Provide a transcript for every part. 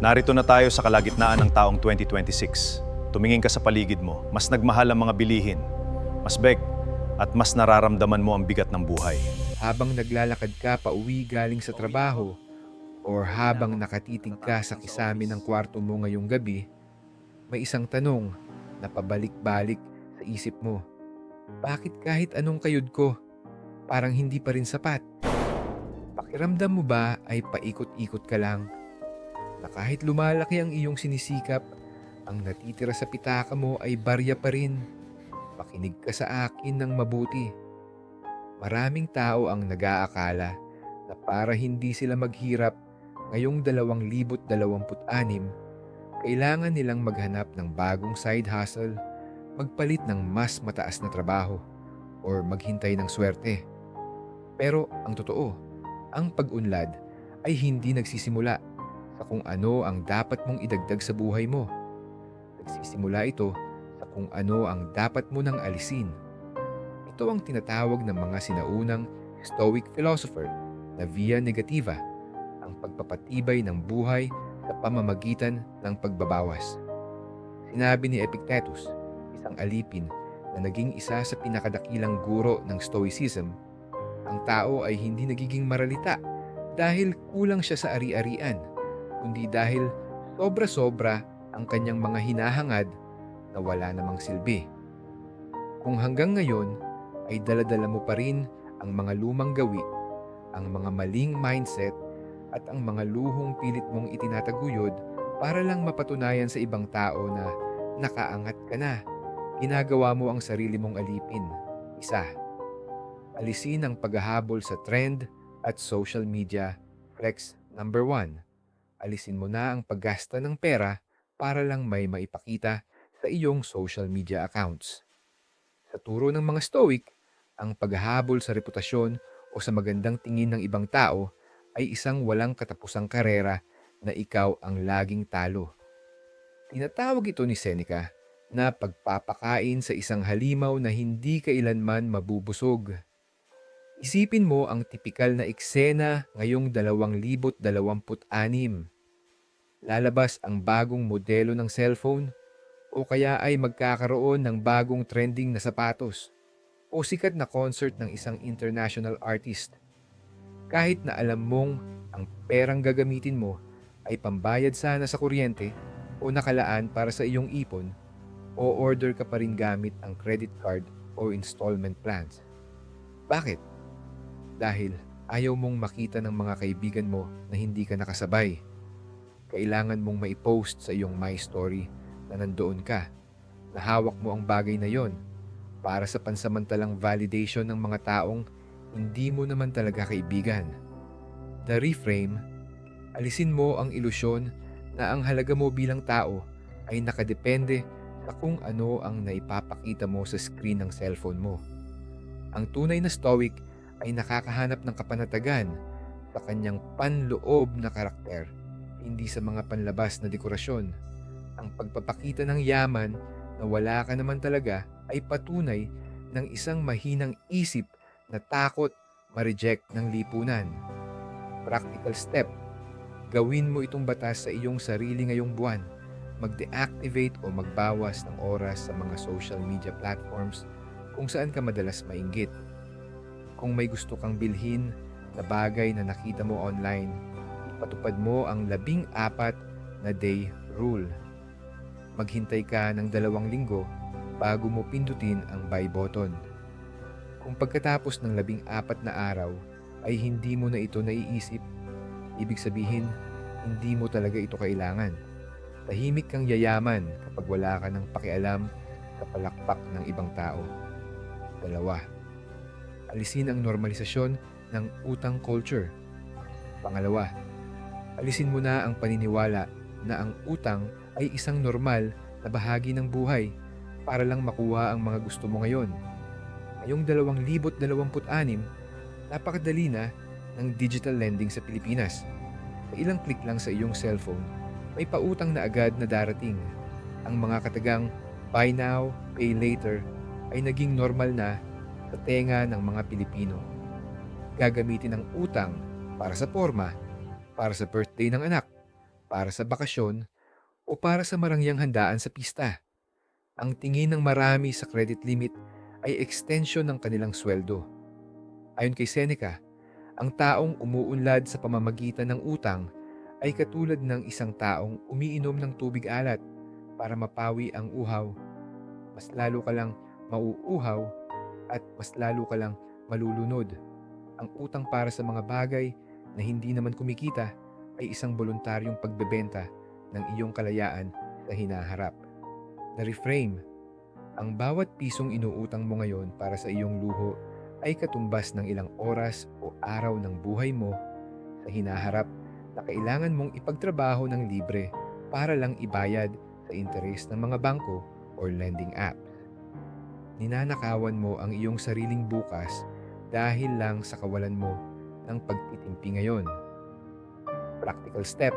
Narito na tayo sa kalagitnaan ng taong 2026. Tumingin ka sa paligid mo, mas nagmahal ang mga bilihin, mas beg, at mas nararamdaman mo ang bigat ng buhay. Habang naglalakad ka pa uwi galing sa trabaho or habang nakatitig ka sa kisame ng kwarto mo ngayong gabi, may isang tanong na pabalik-balik sa isip mo. Bakit kahit anong kayod ko, parang hindi pa rin sapat? Pakiramdam mo ba ay paikot-ikot ka lang? Na kahit lumalaki ang iyong sinisikap, ang natitira sa pitaka mo ay barya pa rin. Makinig ka sa akin ng mabuti. Maraming tao ang nag-aakala na para hindi sila maghirap ngayong 2026, kailangan nilang maghanap ng bagong side hustle, magpalit ng mas mataas na trabaho, or maghintay ng swerte. Pero ang totoo, ang pag-unlad ay hindi nagsisimula sa kung ano ang dapat mong idagdag sa buhay mo. Nagsisimula ito sa kung ano ang dapat mo nang alisin. Ito ang tinatawag ng mga sinaunang Stoic philosopher na via negativa, ang pagpapatibay ng buhay sa pamamagitan ng pagbabawas. Sinabi ni Epictetus, isang alipin na naging isa sa pinakadakilang guro ng Stoicism, ang tao ay hindi nagiging maralita dahil kulang siya sa ari-arian, kundi dahil sobra-sobra ang kanyang mga hinahangad na wala namang silbi. Kung hanggang ngayon ay daladala mo pa rin ang mga lumang gawi, ang mga maling mindset at ang mga luhong pilit mong itinataguyod para lang mapatunayan sa ibang tao na nakaangat ka na, ginagawa mo ang sarili mong alipin. Isa, alisin ang paghahabol sa trend at social media. Flex number 1. Alisin mo na ang paggasta ng pera para lang may maipakita sa iyong social media accounts. Sa turo ng mga Stoic, ang paghahabol sa reputasyon o sa magandang tingin ng ibang tao ay isang walang katapusang karera na ikaw ang laging talo. Tinatawag ito ni Seneca na pagpapakain sa isang halimaw na hindi kailanman mabubusog. Isipin mo ang tipikal na eksena ngayong 2026. Lalabas ang bagong modelo ng cellphone o kaya ay magkakaroon ng bagong trending na sapatos o sikat na concert ng isang international artist. Kahit na alam mong ang perang gagamitin mo ay pambayad sana sa kuryente o nakalaan para sa iyong ipon, o order ka pa rin gamit ang credit card o installment plans. Bakit? Dahil ayaw mong makita ng mga kaibigan mo na hindi ka nakasabay. Kailangan mong maipost sa iyong My Story na nandoon ka, na hawak mo ang bagay na yon para sa pansamantalang validation ng mga taong hindi mo naman talaga kaibigan. The reframe, alisin mo ang ilusyon na ang halaga mo bilang tao ay nakadepende sa kung ano ang naipapakita mo sa screen ng cellphone mo. Ang tunay na Stoic ay nakakahanap ng kapanatagan sa kanyang panloob na karakter, hindi sa mga panlabas na dekorasyon. Ang pagpapakita ng yaman na wala ka naman talaga ay patunay ng isang mahinang isip na takot ma-reject ng lipunan. Practical step, gawin mo itong batas sa iyong sarili ngayong buwan. Mag-deactivate o magbawas ng oras sa mga social media platforms kung saan ka madalas mainggit. Kung may gusto kang bilhin na bagay na nakita mo online, ipatupad mo ang 14 na day rule. Maghintay ka ng 2 linggo bago mo pindutin ang buy button. Kung pagkatapos ng 14 na araw ay hindi mo na ito naiisip, ibig sabihin, hindi mo talaga ito kailangan. Tahimik kang yayaman kapag wala ka ng pakialam sa palakpak ng ibang tao. 2, alisin ang normalisasyon ng utang culture. 2, alisin mo na ang paniniwala na ang utang ay isang normal na bahagi ng buhay para lang makuha ang mga gusto mo ngayon. Ngayong 2026, napakadali na ng digital lending sa Pilipinas. Sa ilang click lang sa iyong cellphone, may pautang na agad na darating. Ang mga katagang buy now, pay later ay naging normal na sa tenga ng mga Pilipino. Gagamitin ang utang para sa porma, para sa birthday ng anak, para sa bakasyon, o para sa marangyang handaan sa pista. Ang tingin ng marami sa credit limit ay extension ng kanilang sweldo. Ayon kay Seneca, ang taong umuunlad sa pamamagitan ng utang ay katulad ng isang taong umiinom ng tubig alat para mapawi ang uhaw. Mas lalo ka lang mauuhaw at mas lalo ka lang malulunod. Ang utang para sa mga bagay na hindi naman kumikita ay isang voluntaryong pagbebenta ng iyong kalayaan sa hinaharap. Na-reframe, ang bawat pisong inuutang mo ngayon para sa iyong luho ay katumbas ng ilang oras o araw ng buhay mo sa hinaharap na kailangan mong ipagtrabaho ng libre para lang ibayad sa interes ng mga bangko or lending apps. Ninanakawan mo ang iyong sariling bukas dahil lang sa kawalan mo ng pagtitimpi ngayon. Practical step: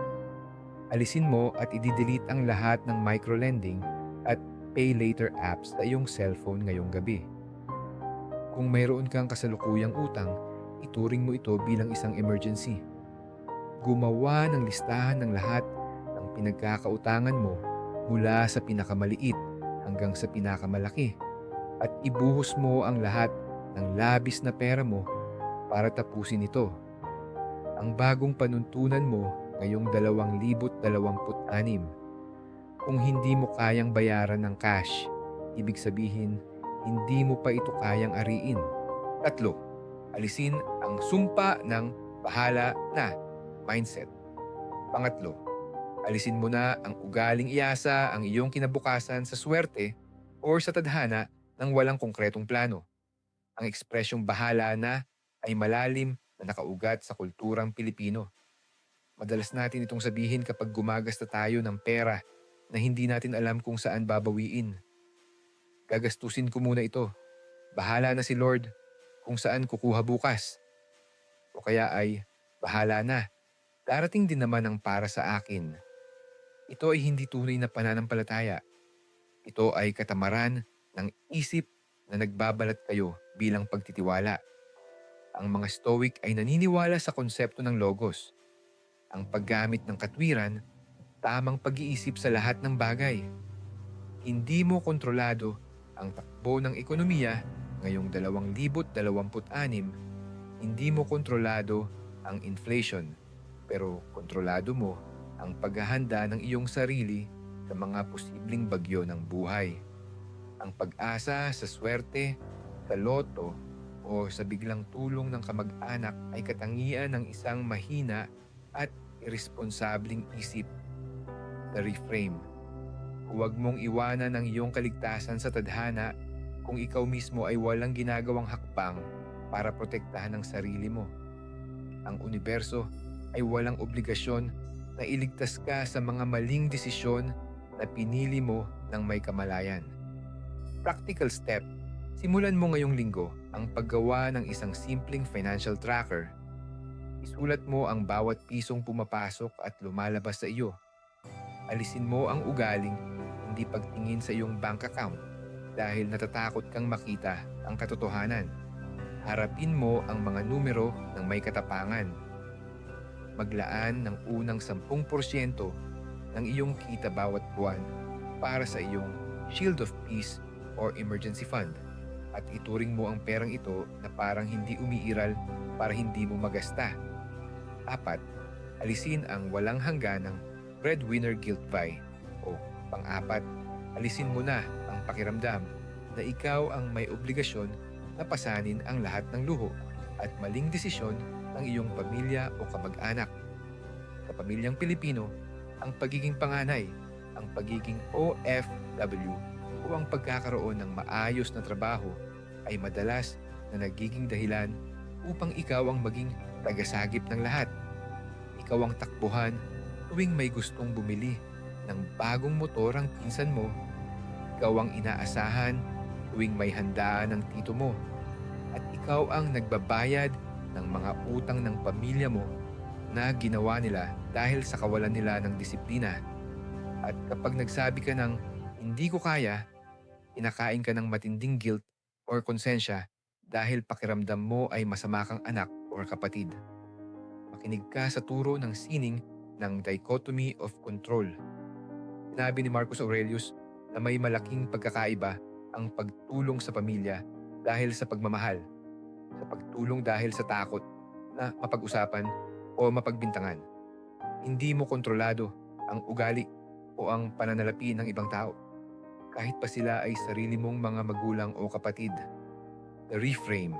alisin mo at i-delete ang lahat ng microlending at pay later apps sa iyong cellphone ngayong gabi. Kung mayroon kang kasalukuyang utang, ituring mo ito bilang isang emergency. Gumawa ng listahan ng lahat ng pinagkakautangan mo mula sa pinakamaliit hanggang sa pinakamalaki at ibuhos mo ang lahat ng labis na pera mo para tapusin ito. Ang bagong panuntunan mo ngayong 2026. Kung hindi mo kayang bayaran ng cash, ibig sabihin, hindi mo pa ito kayang ariin. 3. Alisin ang sumpa ng bahala na mindset. 4. Alisin mo na ang ugaling iasa ang iyong kinabukasan sa swerte o sa tadhana ng walang konkretong plano. Ang ekspresyong bahala na ay malalim na nakaugat sa kulturang Pilipino. Madalas natin itong sabihin kapag gumagasta tayo ng pera na hindi natin alam kung saan babawiin. Gagastusin ko muna ito. Bahala na si Lord kung saan kukuha bukas. O kaya ay, bahala na. Darating din naman ang para sa akin. Ito ay hindi tunay na pananampalataya. Ito ay katamaran ng isip na nagbabalat kayo bilang pagtitiwala. Ang mga Stoic ay naniniwala sa konsepto ng logos. Ang paggamit ng katwiran, tamang pag-iisip sa lahat ng bagay. Hindi mo kontrolado ang takbo ng ekonomiya ngayong 2026, hindi mo kontrolado ang inflation, pero kontrolado mo ang paghahanda ng iyong sarili sa mga posibleng bagyo ng buhay. Ang pag-asa sa swerte, sa loto, o sa biglang tulong ng kamag-anak ay katangian ng isang mahina at irresponsableng isip. The reframe: huwag mong iwanan ang iyong kaligtasan sa tadhana kung ikaw mismo ay walang ginagawang hakbang para protektahan ang sarili mo. Ang universo ay walang obligasyon na iligtas ka sa mga maling desisyon na pinili mo ng may kamalayan. Practical step: simulan mo ngayong linggo ang paggawa ng isang simpleng financial tracker. Isulat mo ang bawat pisong pumapasok at lumalabas sa iyo. Alisin mo ang ugaling hindi pagtingin sa iyong bank account dahil natatakot kang makita ang katotohanan. Harapin mo ang mga numero ng may katapangan. Maglaan ng unang 10% ng iyong kita bawat buwan para sa iyong Shield of Peace or Emergency Fund at ituring mo ang perang ito na parang hindi umiiral para hindi mo magasta. 4. Alisin ang walang hangganang breadwinner guilt by o pang-apat, alisin mo na ang pakiramdam na ikaw ang may obligasyon na pasanin ang lahat ng luho at maling desisyon ng iyong pamilya o kamag-anak. Sa pamilyang Pilipino, ang pagiging panganay, ang pagiging OFW o ang pagkakaroon ng maayos na trabaho ay madalas na nagiging dahilan upang ikaw ang maging tagasagip ng lahat. Ikaw ang takbuhan tuwing may gustong bumili ng bagong motor ang pinsan mo. Ikaw ang inaasahan tuwing may handaan ng tito mo. At ikaw ang nagbabayad ng mga utang ng pamilya mo na ginawa nila dahil sa kawalan nila ng disiplina. At kapag nagsabi ka ng hindi ko kaya, kinakain ka ng matinding guilt or konsensya dahil pakiramdam mo ay masama kang anak or kapatid. Makinig ka sa turo ng sining ng dichotomy of control. Sinabi ni Marcus Aurelius na may malaking pagkakaiba ang pagtulong sa pamilya dahil sa pagmamahal, sa pagtulong dahil sa takot na mapag-usapan o mapagbintangan. Hindi mo kontrolado ang ugali o ang pananalapi ng ibang tao, kahit pa sila ay sarili mong mga magulang o kapatid. The reframe,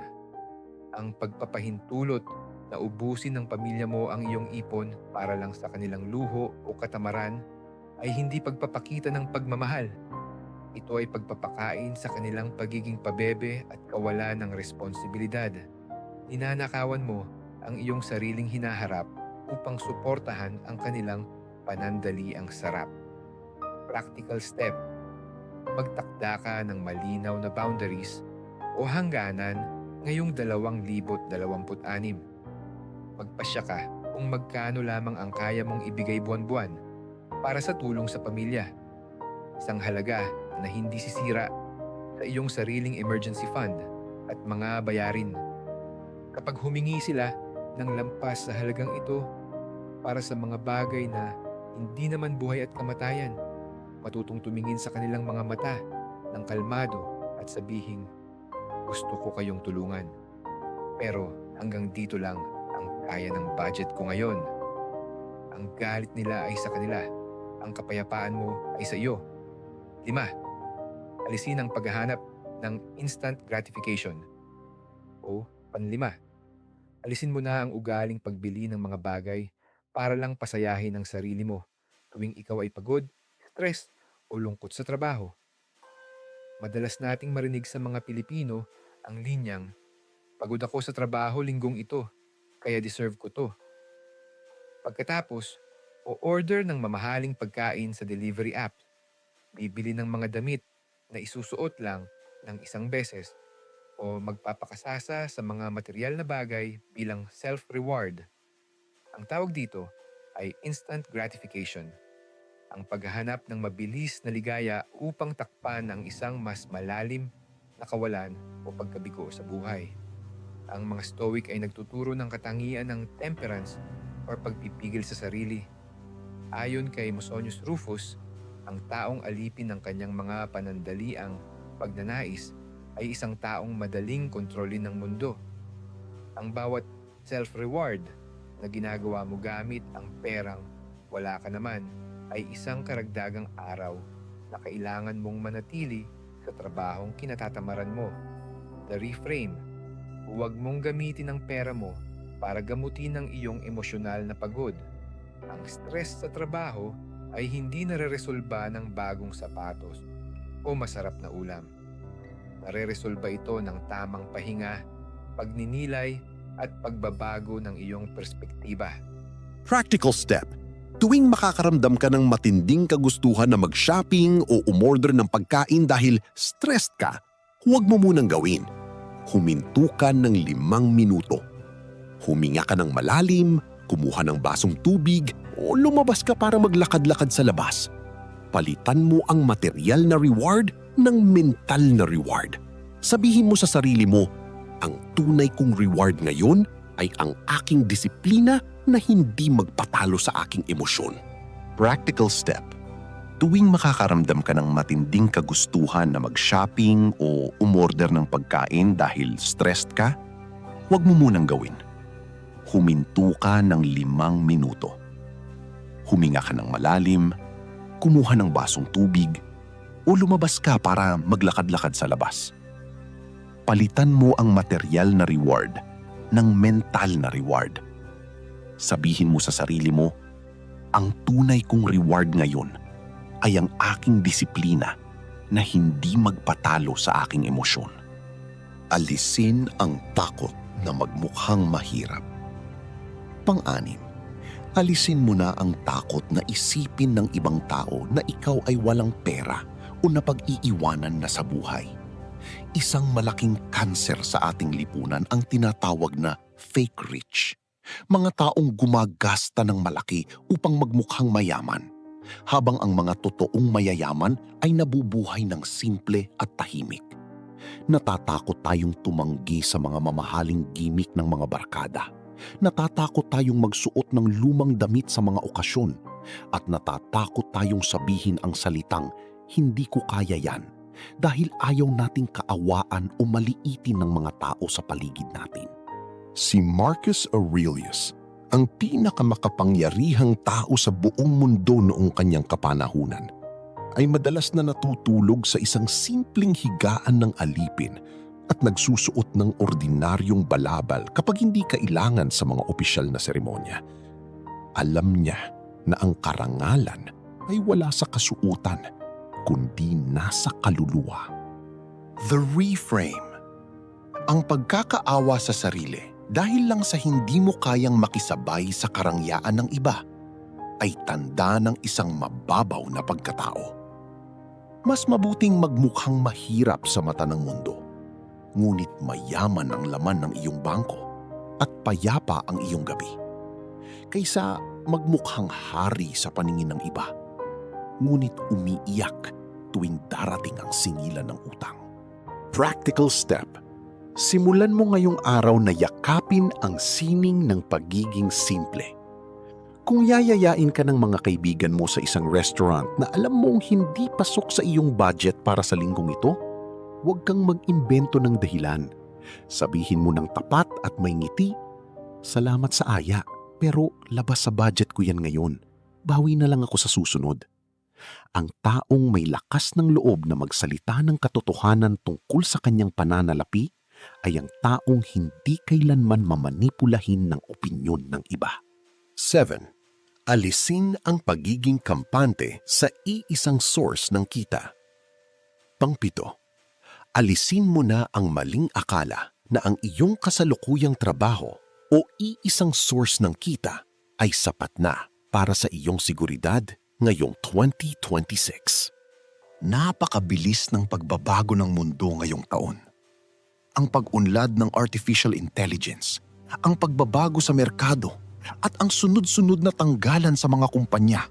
ang pagpapahintulot na ubusin ng pamilya mo ang iyong ipon para lang sa kanilang luho o katamaran, ay hindi pagpapakita ng pagmamahal. Ito ay pagpapakain sa kanilang pagiging pabebe at kawalan ng responsibilidad. Ninanakawan mo ang iyong sariling hinaharap upang suportahan ang kanilang panandaliang sarap. Practical step: magtakda ka ng malinaw na boundaries o hangganan ngayong 2026. Magpasya ka kung magkano lamang ang kaya mong ibigay buwan-buwan para sa tulong sa pamilya. Isang halaga na hindi sisira sa iyong sariling emergency fund at mga bayarin. Kapag humingi sila ng lampas sa halagang ito para sa mga bagay na hindi naman buhay at kamatayan, matutong tumingin sa kanilang mga mata ng kalmado at sabihing, gusto ko kayong tulungan. Pero hanggang dito lang ang kaya ng budget ko ngayon. Ang galit nila ay sa kanila. Ang kapayapaan mo ay sa iyo. 5. Alisin ang paghahanap ng instant gratification. O panlima, alisin mo na ang ugaling pagbili ng mga bagay para lang pasayahin ang sarili mo tuwing ikaw ay pagod, stress o lungkot sa trabaho. Madalas nating marinig sa mga Pilipino ang linyang, pagod ako sa trabaho linggong ito, kaya deserve ko to. Pagkatapos, o-order ng mamahaling pagkain sa delivery app, bibili ng mga damit na isusuot lang ng isang beses, o magpapakasasa sa mga material na bagay bilang self-reward. Ang tawag dito ay instant gratification. Ang paghahanap ng mabilis na ligaya upang takpan ang isang mas malalim na kawalan o pagkabigo sa buhay. Ang mga Stoic ay nagtuturo ng katangian ng temperance o pagpipigil sa sarili. Ayon kay Musonius Rufus, ang taong alipin ng kanyang mga panandaliang pagnanais ay isang taong madaling kontrolin ng mundo. Ang bawat self-reward na ginagawa mo gamit ang perang wala ka naman ay isang karagdagang araw na kailangan mong manatili sa trabahong kinatatamaran mo. The reframe: huwag mong gamitin ang pera mo para gamutin ang iyong emosyonal na pagod. Ang stress sa trabaho ay hindi nareresolba ng bagong sapatos o masarap na ulam. Nareresolba ito ng tamang pahinga, pagninilay at pagbabago ng iyong perspektiba. Practical step: tuwing makakaramdam ka ng matinding kagustuhan na mag-shopping o umorder ng pagkain dahil stressed ka, huwag mo munang gawin. Huminto ka ng 5 minuto. Huminga ka ng malalim, kumuha ng basong tubig o lumabas ka para maglakad-lakad sa labas. Palitan mo ang material na reward ng mental na reward. Sabihin mo sa sarili mo, ang tunay kong reward ngayon ay ang aking disiplina na hindi magpatalo sa aking emosyon. Practical step: tuwing makakaramdam ka ng matinding kagustuhan na mag-shopping o umorder ng pagkain dahil stressed ka, huwag mo munang gawin. Huminto ka ng 5 minuto. Huminga ka ng malalim, kumuha ng basong tubig, o lumabas ka para maglakad-lakad sa labas. Palitan mo ang material na reward ng mental na reward. Sabihin mo sa sarili mo, ang tunay kong reward ngayon ay ang aking disiplina na hindi magpatalo sa aking emosyon. Alisin ang takot na magmukhang mahirap. 6, alisin mo na ang takot na isipin ng ibang tao na ikaw ay walang pera o napag-iiwanan na sa buhay. Isang malaking kanser sa ating lipunan ang tinatawag na fake rich. Mga taong gumagasta ng malaki upang magmukhang mayaman, habang ang mga totoong mayayaman ay nabubuhay ng simple at tahimik. Natatakot tayong tumanggi sa mga mamahaling gimmick ng mga barkada, Natatakot tayong magsuot ng lumang damit sa mga okasyon at natatakot tayong sabihin ang salitang, "Hindi ko kaya yan," dahil ayaw nating kaawaan o maliitin ng mga tao sa paligid natin. Si Marcus Aurelius, ang pinakamakapangyarihang tao sa buong mundo noong kanyang kapanahunan, ay madalas na natutulog sa isang simpleng higaan ng alipin at nagsusuot ng ordinaryong balabal kapag hindi kailangan sa mga opisyal na seremonya. Alam niya na ang karangalan ay wala sa kasuutan, kundi nasa kaluluwa. The reframe. Ang pagkakaawa sa sarili dahil lang sa hindi mo kayang makisabay sa karangyaan ng iba ay tanda ng isang mababaw na pagkatao. Mas mabuting magmukhang mahirap sa mata ng mundo, ngunit mayaman ang laman ng iyong bangko at payapa ang iyong gabi, kaysa magmukhang hari sa paningin ng iba, ngunit umiiyak tuwing darating ang singilan ng utang. Practical step. Simulan mo ngayong araw na yakapin ang sining ng pagiging simple. Kung yayayain ka ng mga kaibigan mo sa isang restaurant na alam mong hindi pasok sa iyong budget para sa linggong ito, huwag kang mag-imbento ng dahilan. Sabihin mo ng tapat at may ngiti, "Salamat sa aya, pero labas sa budget ko yan ngayon. Bawi na lang ako sa susunod." Ang taong may lakas ng loob na magsalita ng katotohanan tungkol sa kanyang pananalapi ay ang taong hindi kailanman mamanipulahin ng opinyon ng iba. 7. Alisin ang pagiging kampante sa iisang source ng kita. 7. Alisin mo na ang maling akala na ang iyong kasalukuyang trabaho o iisang source ng kita ay sapat na para sa iyong seguridad ngayong 2026. Napakabilis ng pagbabago ng mundo ngayong taon. Ang pag-unlad ng artificial intelligence, ang pagbabago sa merkado, at ang sunod-sunod na tanggalan sa mga kumpanya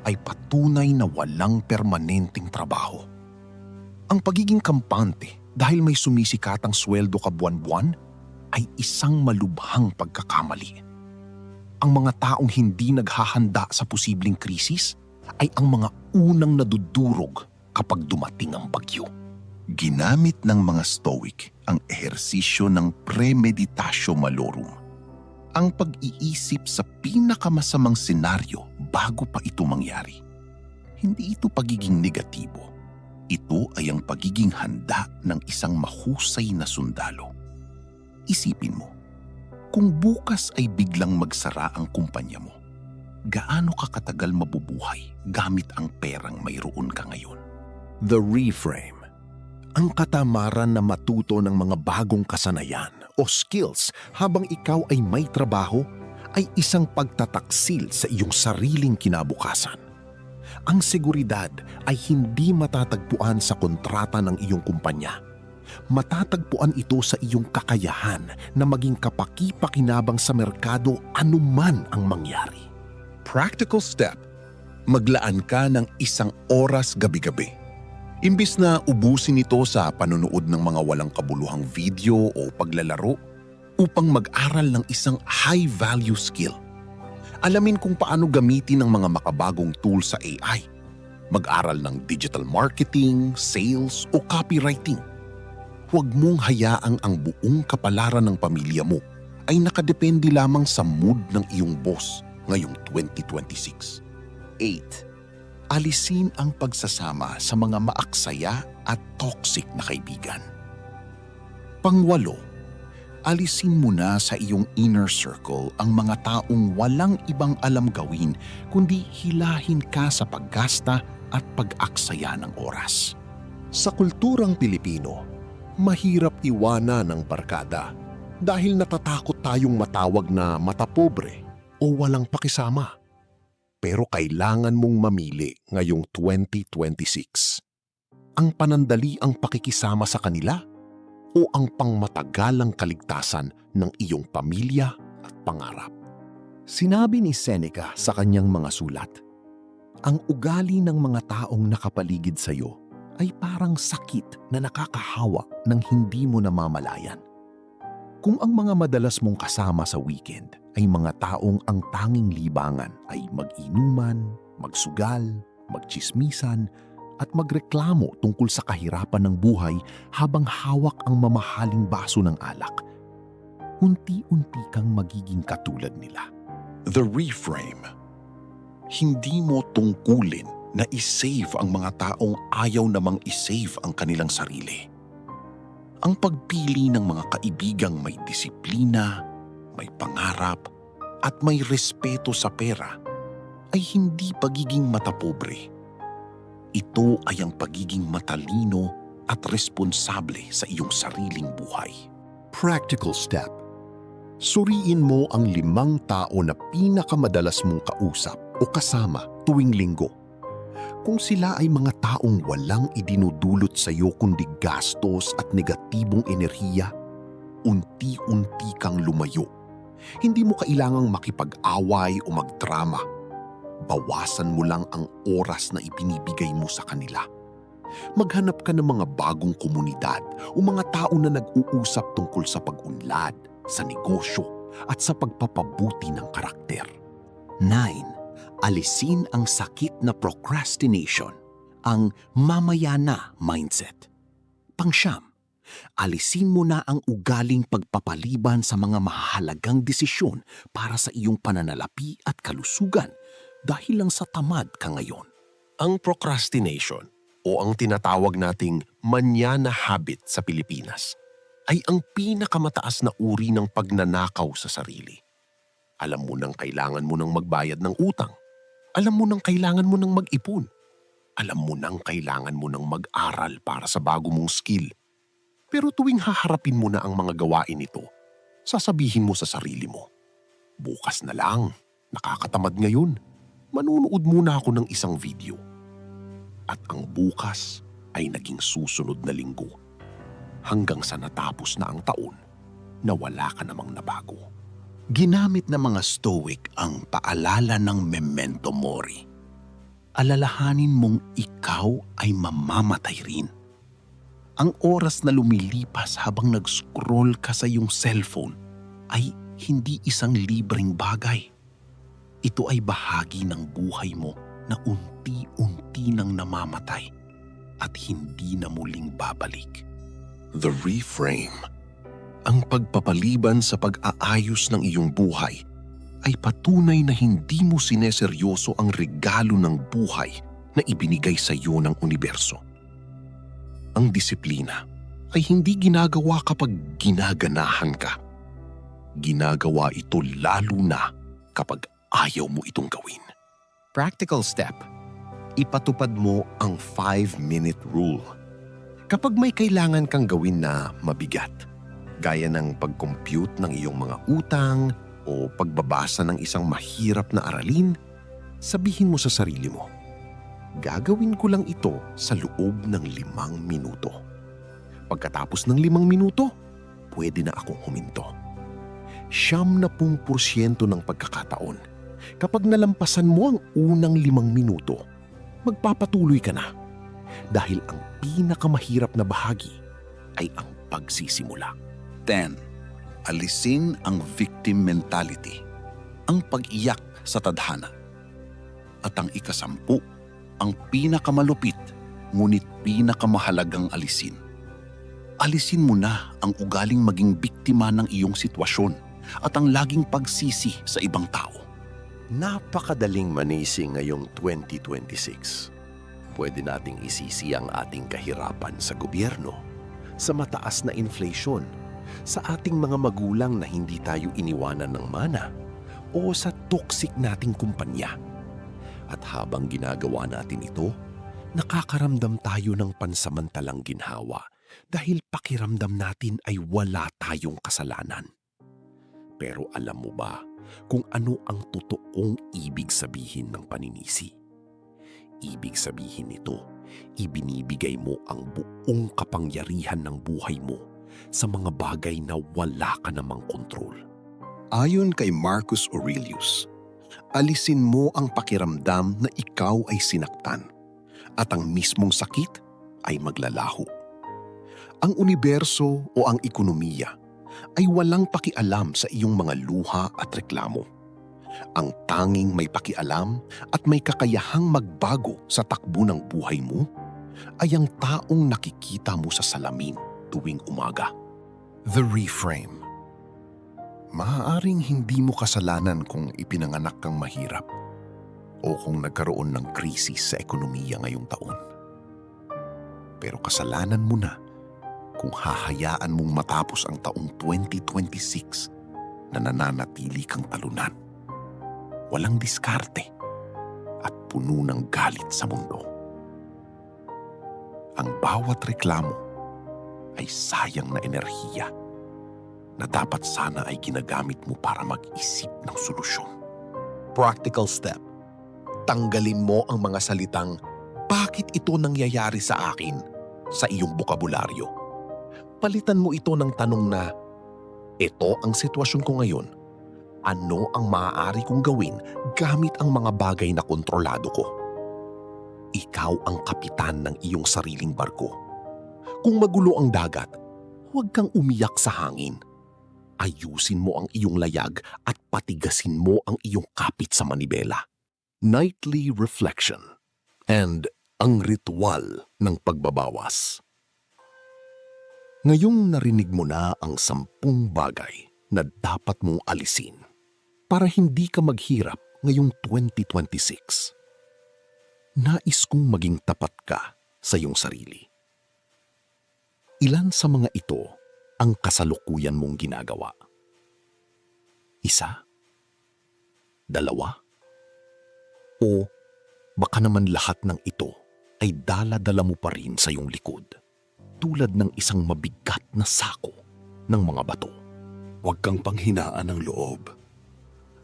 ay patunay na walang permanenteng trabaho. Ang pagiging kampante dahil may sumisikatang sweldo ka buwan-buwan ay isang malubhang pagkakamali. Ang mga taong hindi naghahanda sa posibleng krisis ay ang mga unang nadudurog kapag dumating ang bagyo. Ginamit ng mga Stoic ang ehersisyo ng premeditatio malorum, ang pag-iisip sa pinakamasamang senaryo bago pa ito mangyari. Hindi ito pagiging negatibo. Ito ay ang pagiging handa ng isang mahusay na sundalo. Isipin mo, kung bukas ay biglang magsara ang kumpanya mo, gaano ka katagal mabubuhay gamit ang perang mayroon ka ngayon? The reframe. Ang katamaran na matuto ng mga bagong kasanayan o skills habang ikaw ay may trabaho ay isang pagtataksil sa iyong sariling kinabukasan. Ang seguridad ay hindi matatagpuan sa kontrata ng iyong kumpanya. Matatagpuan ito sa iyong kakayahan na maging kapaki-pakinabang sa merkado anuman ang mangyari. Practical step. Maglaan ka ng 1 oras gabi-gabi. Imbis na ubusin ito sa panonood ng mga walang kabuluhang video o paglalaro upang mag-aral ng isang high-value skill. Alamin kung paano gamitin ang mga makabagong tools sa AI. Mag-aral ng digital marketing, sales o copywriting. Huwag mong hayaang ang buong kapalaran ng pamilya mo ay nakadepende lamang sa mood ng iyong boss ngayong 2026. 8. Alisin ang pagsasama sa mga maaksaya at toxic na kaibigan. 8. Alisin mo na sa iyong inner circle ang mga taong walang ibang alam gawin kundi hilahin ka sa paggasta at pag-aksaya ng oras. Sa kulturang Pilipino, mahirap iwanan ng barkada dahil natatakot tayong matawag na matapobre o walang pakisama. Pero kailangan mong mamili ngayong 2026. Ang panandali ang pakikisama sa kanila o ang pangmatagalang kaligtasan ng iyong pamilya at pangarap. Sinabi ni Seneca sa kanyang mga sulat, ang ugali ng mga taong nakapaligid sa iyo ay parang sakit na nakakahawa ng hindi mo namamalayan. Kung ang mga madalas mong kasama sa weekend ay mga taong ang tanging libangan ay mag-inuman, magsugal, magtsismisan, at magreklamo tungkol sa kahirapan ng buhay habang hawak ang mamahaling baso ng alak, unti-unti kang magiging katulad nila. The reframe. Hindi mo tungkulin na isave ang mga taong ayaw namang isave ang kanilang sarili. Ang pagpili ng mga kaibigang may disiplina, may pangarap, at may respeto sa pera ay hindi pagiging matapobre. Ito ay ang pagiging matalino at responsable sa iyong sariling buhay. Practical step. Suriin mo ang 5 tao na pinakamadalas mong kausap o kasama tuwing linggo. Kung sila ay mga taong walang idinudulot sa iyo kundi gastos at negatibong enerhiya, unti-unti kang lumayo. Hindi mo kailangang makipag-away o magdrama. Bawasan mo lang ang oras na ipinibigay mo sa kanila. Maghanap ka ng mga bagong komunidad o mga tao na nag-uusap tungkol sa pag-unlad, sa negosyo at sa pagpapabuti ng karakter. 9. Alisin ang sakit na procrastination, ang mamaya na mindset. 9. Alisin mo na ang ugaling pagpapaliban sa mga mahalagang desisyon para sa iyong pananalapi at kalusugan dahil lang sa tamad ka ngayon. Ang procrastination o ang tinatawag nating manyana habit sa Pilipinas ay ang pinakamataas na uri ng pagnanakaw sa sarili. Alam mo nang kailangan mo nang magbayad ng utang. Alam mo nang kailangan mo nang mag-ipon. Alam mo nang kailangan mo nang mag-aral para sa bago mong skill. Pero tuwing haharapin mo na ang mga gawain ito, sasabihin mo sa sarili mo, bukas na lang, nakakatamad ngayon. Manunood muna ako ng isang video. At ang bukas ay naging susunod na linggo. Hanggang sa natapos na ang taon na wala ka namang nabago. Ginamit ng mga Stoic ang paalala ng memento mori. Alalahanin mong ikaw ay mamamatay rin. Ang oras na lumilipas habang nag-scroll ka sa iyong cellphone ay hindi isang libreng bagay. Ito ay bahagi ng buhay mo na unti-unti nang namamatay at hindi na muling babalik. The reframe. Ang pagpapaliban sa pag-aayos ng iyong buhay ay patunay na hindi mo sineseryoso ang regalo ng buhay na ibinigay sa iyo ng universo. Ang disiplina ay hindi ginagawa kapag ginaganahan ka. Ginagawa ito lalo na kapag ayaw mo itong gawin. Practical step. Ipatupad mo ang 5-minute rule. Kapag may kailangan kang gawin na mabigat, gaya ng pag-compute ng iyong mga utang o pagbabasa ng isang mahirap na aralin, sabihin mo sa sarili mo, gagawin ko lang ito sa loob ng 5 minuto. Pagkatapos ng 5 minuto, pwede na akong huminto. 70% ng pagkakataon, kapag nalampasan mo ang unang 5 minuto, magpapatuloy ka na. Dahil ang pinakamahirap na bahagi ay ang pagsisimula. 10. Alisin ang victim mentality, ang pag-iyak sa tadhana. At ang 10, ang pinakamalupit ngunit pinakamahalagang alisin. Alisin mo na ang ugaling maging biktima ng iyong sitwasyon at ang laging pagsisi sa ibang tao. Napakadaling manisi ngayong 2026. Pwede nating isisi ang ating kahirapan sa gobyerno, sa mataas na inflation, sa ating mga magulang na hindi tayo iniwanan ng mana, o sa toxic nating kumpanya. At habang ginagawa natin ito, nakakaramdam tayo ng pansamantalang ginhawa dahil pakiramdam natin ay wala tayong kasalanan. Pero alam mo ba kung ano ang totoong ibig sabihin ng paninisi? Ibig sabihin nito, ibinibigay mo ang buong kapangyarihan ng buhay mo sa mga bagay na wala ka namang kontrol. Ayon kay Marcus Aurelius, alisin mo ang pakiramdam na ikaw ay sinaktan at ang mismong sakit ay maglalaho. Ang universo o ang ekonomiya ay walang pakialam sa iyong mga luha at reklamo. Ang tanging may pakialam at may kakayahang magbago sa takbo ng buhay mo ay ang taong nakikita mo sa salamin tuwing umaga. The reframe. Maaaring hindi mo kasalanan kung ipinanganak kang mahirap o kung nagkaroon ng krisis sa ekonomiya ngayong taon. Pero kasalanan mo na kung hahayaan mong matapos ang taong 2026 na nananatili kang talunan, walang diskarte at puno ng galit sa mundo. Ang bawat reklamo ay sayang na enerhiya na dapat sana ay ginagamit mo para mag-isip ng solusyon. Practical step. Tanggalin mo ang mga salitang, "Bakit ito nangyayari sa akin?" sa iyong bokabularyo. Palitan mo ito ng tanong na, "Ito ang sitwasyon ko ngayon. Ano ang maaari kong gawin gamit ang mga bagay na kontrolado ko?" Ikaw ang kapitan ng iyong sariling barko. Kung magulo ang dagat, huwag kang umiyak sa hangin. Ayusin mo ang iyong layag at patigasin mo ang iyong kapit sa manibela. Nightly reflection and ang ritual ng pagbabawas. Ngayong narinig mo na ang 10 bagay na dapat mong alisin para hindi ka maghirap ngayong 2026. Nais kong maging tapat ka sa iyong sarili. Ilan sa mga ito ang kasalukuyan mong ginagawa? 1? 2? O baka naman lahat ng ito ay dala-dala mo pa rin sa iyong likod, tulad ng isang mabigat na sako ng mga bato. Huwag kang panghinaan ng loob.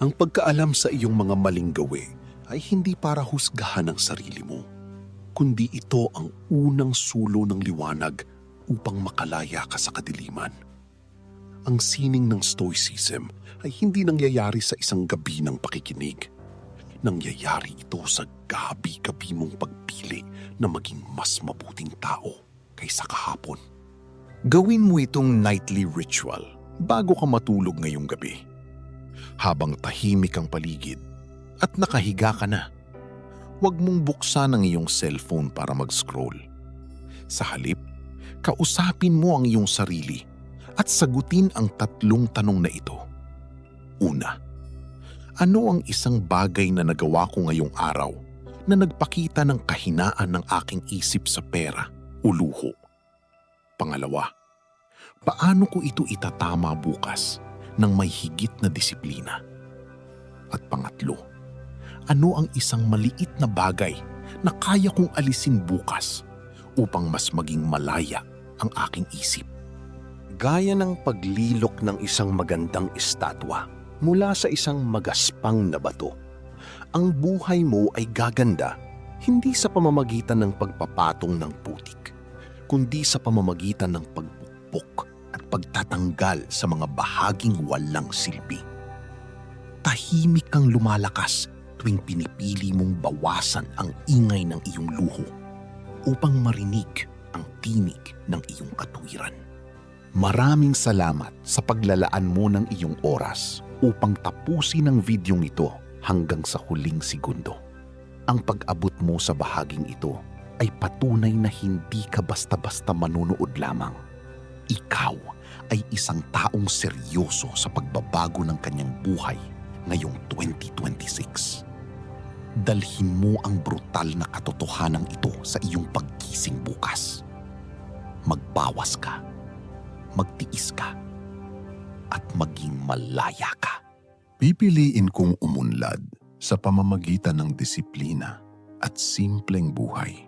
Ang pagkaalam sa iyong mga maling gawi ay hindi para husgahan ang sarili mo, kundi ito ang unang sulo ng liwanag upang makalaya ka sa kadiliman. Ang sining ng Stoicism ay hindi nangyayari sa isang gabi ng pakikinig. Nangyayari ito sa gabi-gabi mong pagpili na maging mas mabuting tao kaysa kahapon. Gawin mo itong nightly ritual bago ka matulog ngayong gabi. Habang tahimik ang paligid at nakahiga ka na, huwag mong buksan ang iyong cellphone para mag-scroll. Sa halip, kausapin mo ang iyong sarili at sagutin ang 3 tanong na ito. Una, ano ang isang bagay na nagawa ko ngayong araw na nagpakita ng kahinaan ng aking isip sa pera o luho? Pangalawa, paano ko ito itatama bukas ng may higit na disiplina? At pangatlo, ano ang isang maliit na bagay na kaya kong alisin bukas upang mas maging malaya ang aking isip? Gaya ng paglilok ng isang magandang estatwa mula sa isang magaspang na bato, ang buhay mo ay gaganda hindi sa pamamagitan ng pagpapatong ng putik, kundi sa pamamagitan ng pagbukbok at pagtatanggal sa mga bahaging walang silbi. Tahimik kang lumalakas tuwing pinipili mong bawasan ang ingay ng iyong luho upang marinig ang tinig ng iyong katuwiran. Maraming salamat sa paglalaan mo ng iyong oras upang tapusin ang videong ito hanggang sa huling segundo. Ang pag-abot mo sa bahaging ito ay patunay na hindi ka basta-basta manonood lamang. Ikaw ay isang taong seryoso sa pagbabago ng kanyang buhay ngayong 2026. Dalhin mo ang brutal na katotohanan ito sa iyong paggising bukas. Magbawas ka, magtiis ka, at maging malaya ka. Pipiliin kong umunlad sa pamamagitan ng disiplina at simpleng buhay.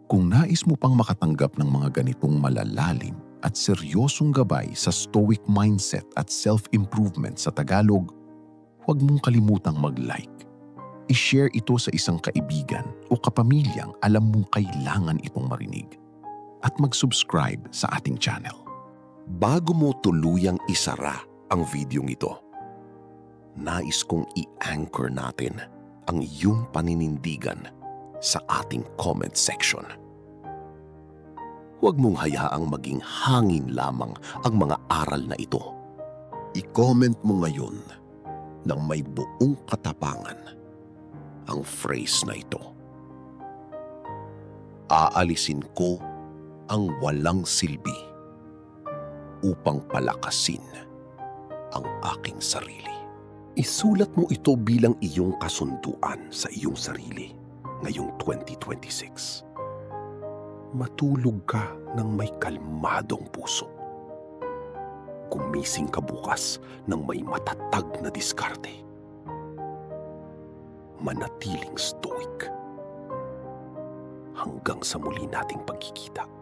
Kung nais mo pang makatanggap ng mga ganitong malalalim at seryosong gabay sa stoic mindset at self-improvement sa Tagalog, huwag mong kalimutang mag-like. I-share ito sa isang kaibigan o kapamilyang alam mong kailangan itong marinig. At mag-subscribe sa ating channel. Bago mo tuluyang isara ang videong ito, nais kong i-anchor natin ang iyong paninindigan sa ating comment section. Huwag mong hayaang maging hangin lamang ang mga aral na ito. I-comment mo ngayon ng may buong katapangan ang phrase na ito. Aalisin ko ang walang silbi upang palakasin ang aking sarili. Isulat mo ito bilang iyong kasunduan sa iyong sarili ngayong 2026. Matulog ka ng may kalmadong puso. Gumising ka bukas ng may matatag na diskarte. Manatiling stoic hanggang sa muli nating pagkikita.